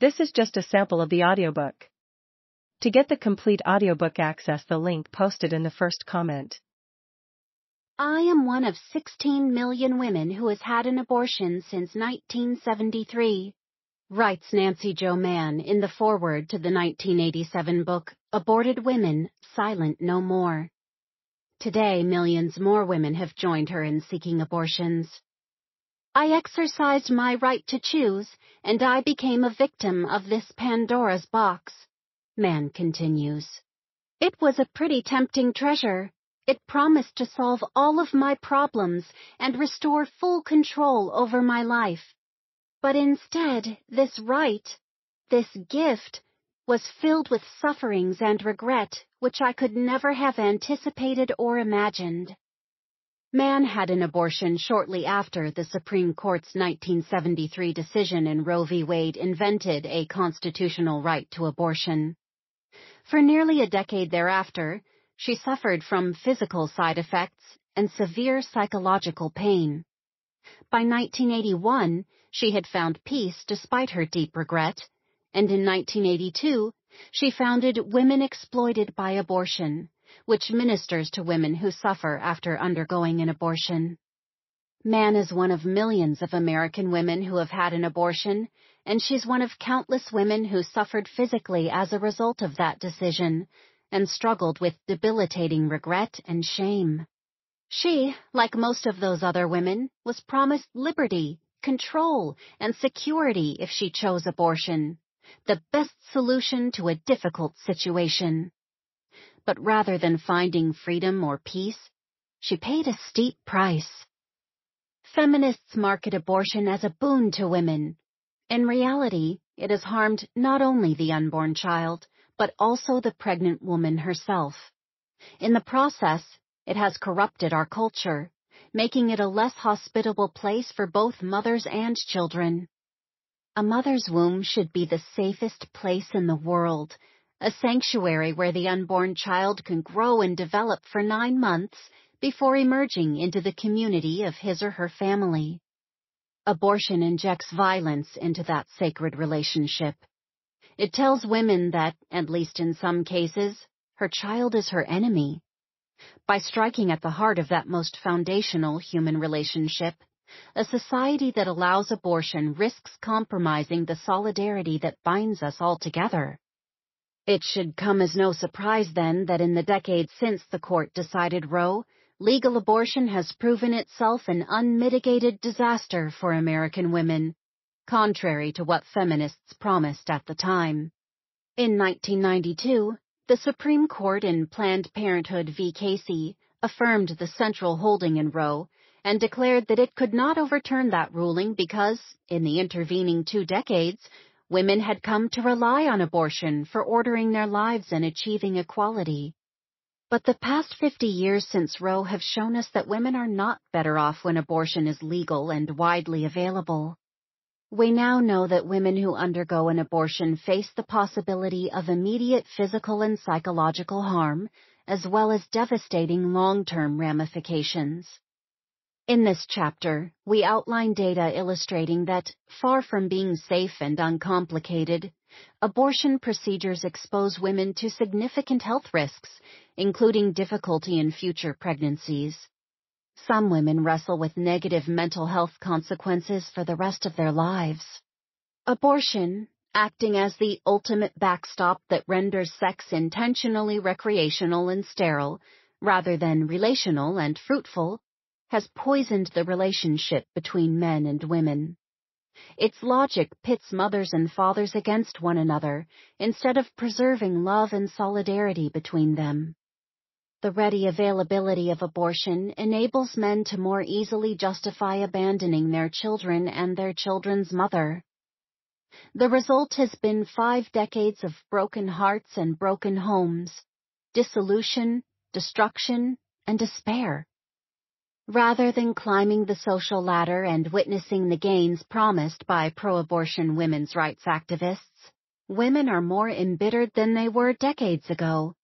This is just a sample of the audiobook. To get the complete audiobook, access the link posted in the first comment. I am one of 16 million women who has had an abortion since 1973, writes Nancy Jo Mann in the foreword to the 1987 book, Aborted Women, Silent No More. Today, millions more women have joined her in seeking abortions. I exercised my right to choose, and I became a victim of this Pandora's box, Mann continues. It was a pretty tempting treasure. It promised to solve all of my problems and restore full control over my life. But instead, this right, this gift, was filled with sufferings and regret which I could never have anticipated or imagined. Mann had an abortion shortly after the Supreme Court's 1973 decision in Roe v. Wade invented a constitutional right to abortion. For nearly a decade thereafter, she suffered from physical side effects and severe psychological pain. By 1981, she had found peace despite her deep regret, and in 1982, she founded Women Exploited by Abortion, which ministers to women who suffer after undergoing an abortion. Mann is one of millions of American women who have had an abortion, and she's one of countless women who suffered physically as a result of that decision and struggled with debilitating regret and shame. She, like most of those other women, was promised liberty, control, and security if she chose abortion, the best solution to a difficult situation. But rather than finding freedom or peace, she paid a steep price. Feminists market abortion as a boon to women. In reality, it has harmed not only the unborn child, but also the pregnant woman herself. In the process, it has corrupted our culture, making it a less hospitable place for both mothers and children. A mother's womb should be the safest place in the world, a sanctuary where the unborn child can grow and develop for 9 months before emerging into the community of his or her family. Abortion injects violence into that sacred relationship. It tells women that, at least in some cases, her child is her enemy. By striking at the heart of that most foundational human relationship, a society that allows abortion risks compromising the solidarity that binds us all together. It should come as no surprise, then, that in the decades since the court decided Roe, legal abortion has proven itself an unmitigated disaster for American women, contrary to what feminists promised at the time. In 1992, the Supreme Court in Planned Parenthood v. Casey affirmed the central holding in Roe and declared that it could not overturn that ruling because, in the intervening 2 decades, women had come to rely on abortion for ordering their lives and achieving equality. But the past 50 years since Roe have shown us that women are not better off when abortion is legal and widely available. We now know that women who undergo an abortion face the possibility of immediate physical and psychological harm, as well as devastating long-term ramifications. In this chapter, we outline data illustrating that, far from being safe and uncomplicated, abortion procedures expose women to significant health risks, including difficulty in future pregnancies. Some women wrestle with negative mental health consequences for the rest of their lives. Abortion, acting as the ultimate backstop that renders sex intentionally recreational and sterile, rather than relational and fruitful, has poisoned the relationship between men and women. Its logic pits mothers and fathers against one another instead of preserving love and solidarity between them. The ready availability of abortion enables men to more easily justify abandoning their children and their children's mother. The result has been 5 decades of broken hearts and broken homes, dissolution, destruction, and despair. Rather than climbing the social ladder and witnessing the gains promised by pro-abortion women's rights activists, women are more embittered than they were decades ago,